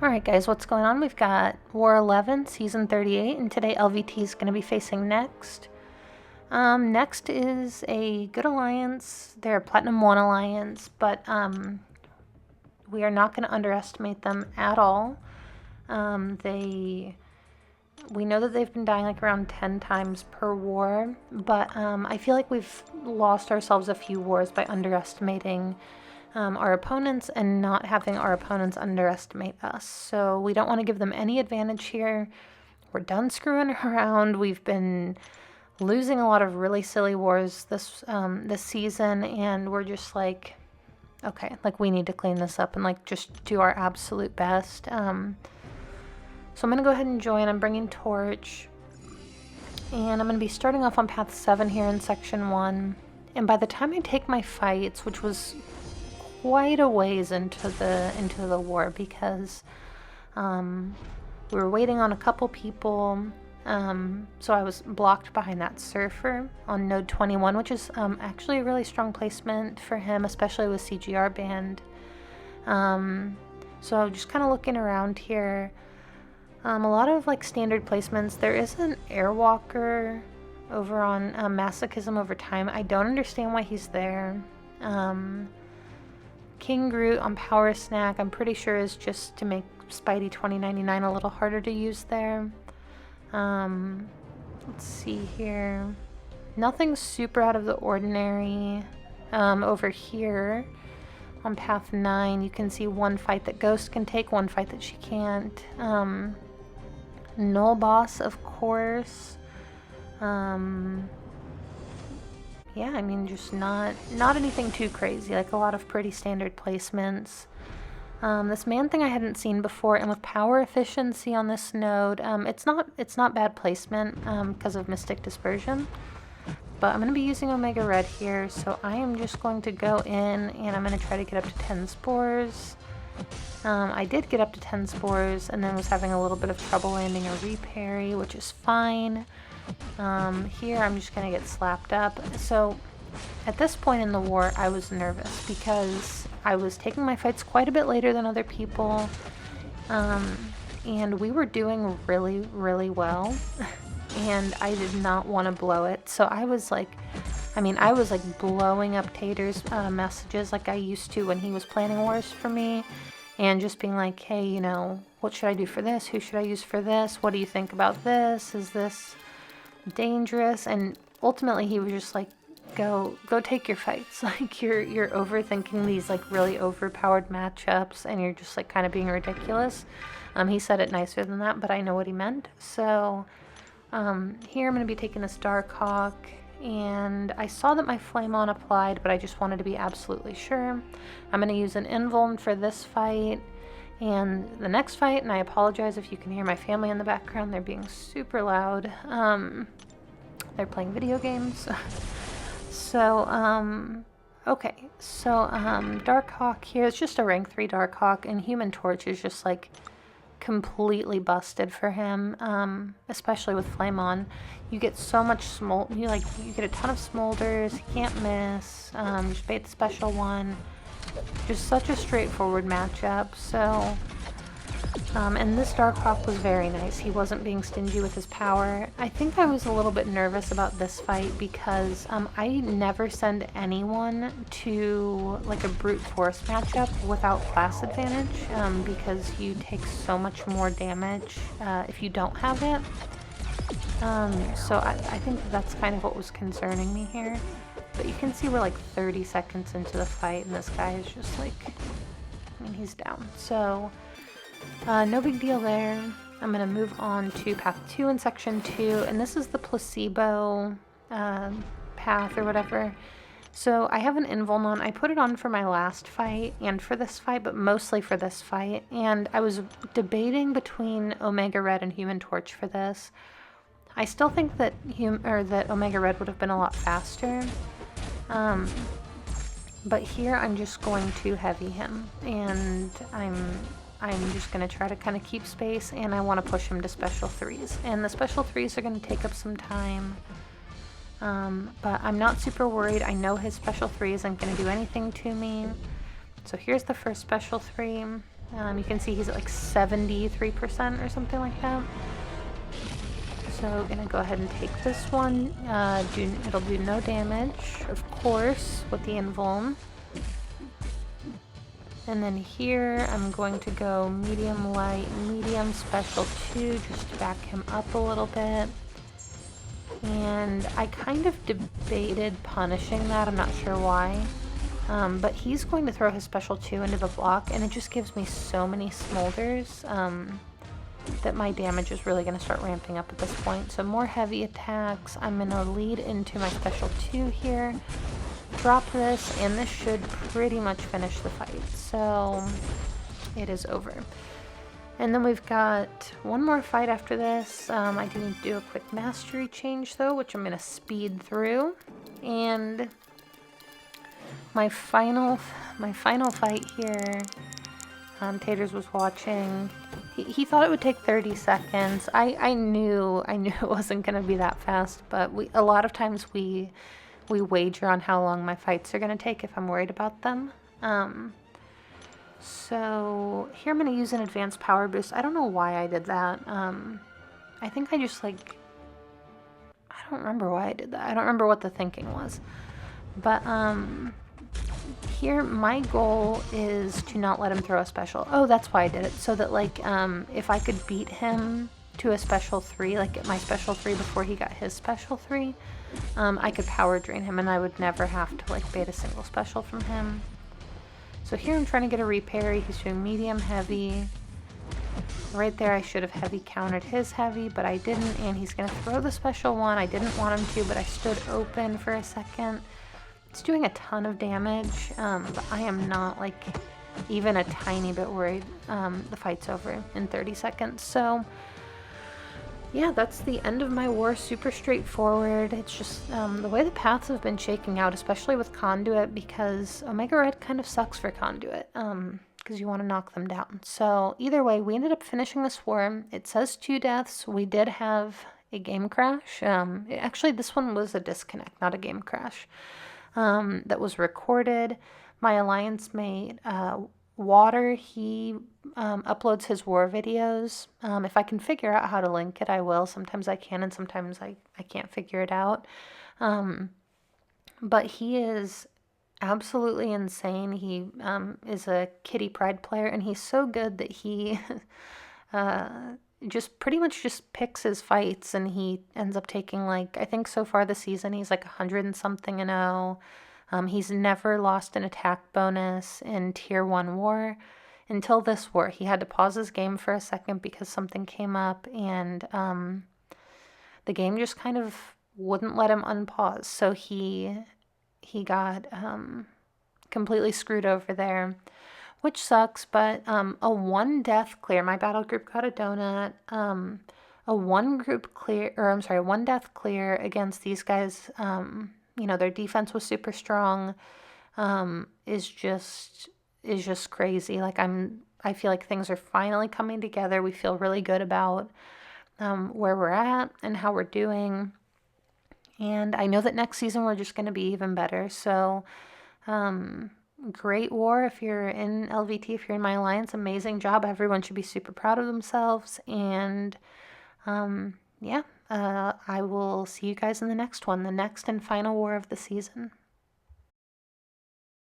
Alright guys, what's going on? We've got War 11, Season 38, and today LVT is going to be facing Next. Next is a good alliance. They're a Platinum 1 alliance, but we are not going to underestimate them at all. We know that they've been dying like around 10 times per war, but I feel like we've lost ourselves a few wars by underestimating our opponents and not having our opponents underestimate us. So we don't want to give them any advantage here. We're done screwing around. We've been losing a lot of really silly wars this season, and we're just like, okay, like we need to clean this up and like just do our absolute best. So I'm gonna go ahead and join. I'm bringing Torch, and I'm gonna be starting off on path 7 here in section 1. And by the time I take my fights, which was quite a ways into the war, because we were waiting on a couple people, so I was blocked behind that Surfer on node 21, which is actually a really strong placement for him, especially with CGR banned. So just kind of looking around here, a lot of like standard placements. There is an Airwalker over on Masochism over time. I don't understand why he's there. King Groot on Power Snack, I'm pretty sure is just to make Spidey 2099 a little harder to use there. Let's see here. Nothing super out of the ordinary. Over here on path 9, you can see one fight that Ghost can take, one fight that she can't. Null Boss, of course. Yeah, I mean, just not anything too crazy, like a lot of pretty standard placements. This man thing I hadn't seen before, and with power efficiency on this node, it's not bad placement because of Mystic Dispersion. But I'm going to be using Omega Red here, so I am just going to go in and I'm going to try to get up to 10 spores. I did get up to 10 spores and then was having a little bit of trouble landing a reparry, which is fine. Here I'm just gonna get slapped up. So at this point in the war I was nervous because I was taking my fights quite a bit later than other people, and we were doing really well and I did not want to blow it. So I was like blowing up Tater's messages like I used to when he was planning wars for me, and just being like, hey, you know, what should I do for this? Who should I use for this? What do you think about this? Is this dangerous? And ultimately he was just like, go take your fights. Like you're overthinking these like really overpowered matchups and you're just like kind of being ridiculous. He said it nicer than that, but I know what he meant. So here I'm going to be taking this Darkhawk, and I saw that my Flame On applied, but I just wanted to be absolutely sure. I'm going to use an Invuln for this fight and the next fight, and I apologize if you can hear my family in the background. They're being super loud. They're playing video games. So, okay. So, Darkhawk here is just a rank 3 Darkhawk, and Human Torch is just like completely busted for him, especially with Flame On. You get so much you get a ton of smolders, you can't miss, just bait the special one. Just such a straightforward matchup. So and this Darkhawk was very nice. He wasn't being stingy with his power. I think I was a little bit nervous about this fight because I never send anyone to like a brute force matchup without class advantage, because you take so much more damage if you don't have it. So I think that's kind of what was concerning me here. But you can see we're like 30 seconds into the fight and this guy is just like, I mean, he's down. So no big deal there. I'm going to move on to path 2 in section 2, and this is the placebo path or whatever. So I have an Invuln on. I put it on for my last fight and for this fight, but mostly for this fight. And I was debating between Omega Red and Human Torch for this. I still think that that Omega Red would have been a lot faster. But here I'm just going to heavy him, and I'm just going to try to kind of keep space, and I want to push him to special 3s. And the special 3s are going to take up some time. But I'm not super worried. I know his special 3 isn't going to do anything to me. So here's the first special 3. You can see he's at like 73% or something like that. So gonna go ahead and take this one. It'll do no damage, of course, with the invuln. And then here I'm going to go medium light, medium special 2, just to back him up a little bit. And I kind of debated punishing that, I'm not sure why. But he's going to throw his special 2 into the block, and it just gives me so many smolders that my damage is really going to start ramping up at this point. So more heavy attacks. I'm going to lead into my special 2 here. Drop this, and this should pretty much finish the fight. So it is over. And then we've got one more fight after this. I do need to do a quick mastery change though, which I'm going to speed through. And my final fight here, Taters was watching. He thought it would take 30 seconds. I knew it wasn't going to be that fast, but a lot of times we wager on how long my fights are going to take if I'm worried about them. So here I'm going to use an advanced power boost. I don't know why I did that. I think I just I don't remember why I did that. I don't remember what the thinking was. But here my goal is to not let him throw a special. Oh, that's why I did it. So that if I could beat him to a special 3, like get my special 3 before he got his special 3, I could power drain him and I would never have to bait a single special from him. So here I'm trying to get a reparry. He's doing medium heavy. Right there I should have heavy countered his heavy, but I didn't, and he's going to throw the special 1. I didn't want him to, but I stood open for a second. It's doing a ton of damage, but I am not even a tiny bit worried. The fight's over in 30 seconds. So yeah, that's the end of my war. Super straightforward. It's just the way the paths have been shaking out, especially with Conduit, because Omega Red kind of sucks for Conduit, because you want to knock them down. So either way, we ended up finishing this war. It says 2 deaths. We did have a game crash. Actually, this one was a disconnect, not a game crash, that was recorded. My alliance mate, Water, he uploads his war videos. If I can figure out how to link it, I will. Sometimes I can and sometimes I can't figure it out. But he is absolutely insane. He is a Kitty Pride player, and he's so good that he just pretty much just picks his fights, and he ends up taking I think so far this season he's 100 and something and 0. He's never lost an attack bonus in Tier 1 War until this war. He had to pause his game for a second because something came up, and the game just kind of wouldn't let him unpause. So he got completely screwed over there, which sucks, but a 1 death clear. My battle group got a donut. A 1 death clear against these guys. Their defense was super strong, is just crazy. I feel like things are finally coming together. We feel really good about where we're at and how we're doing. And I know that next season we're just going to be even better. So great war if you're in LVT, if you're in my alliance. Amazing job. Everyone should be super proud of themselves. And yeah. I will see you guys in the next one, the next and final war of the season.